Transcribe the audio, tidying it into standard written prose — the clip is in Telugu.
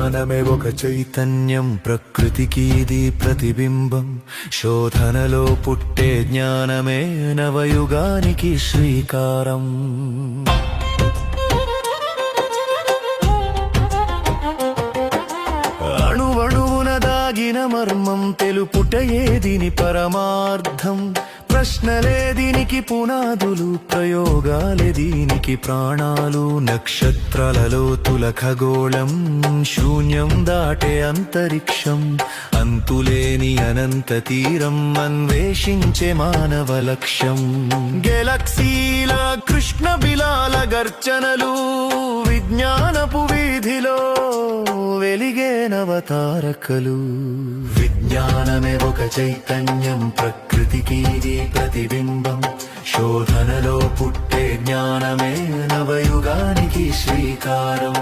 జ్ఞానమే ఒక చైతన్యం, ప్రకృతికి ఇది ప్రతిబింబం. శోధనలో పుట్టే జ్ఞానమే నవయుగానికి శ్రీకారం. అణువణువున దాగిన మర్మం తెలుపుటయే దీని పరమార్థం. ప్రశ్నలే దీనికి పునాదులు, ప్రయోగాలే దీనికి ప్రాణాలు. నక్షత్రాలలో తుల ఖగోళం, శూన్యం దాటే అంతరిక్షం. అంతులేని అనంత తీరం అన్వేషించే మానవ లక్ష్యం. గెలక్సీల కృష్ణ బిలాల గర్జనలు, విజ్ఞానపు వీధిలో వెలిగే నవతారకలు. విజ్ఞానమే ఒక చైతన్యం, ప్రకృతికి ఇది ప్రతిబింబం. శోధనలో పుట్టే జ్ఞానమే నవయుగానికి శ్రీకారం.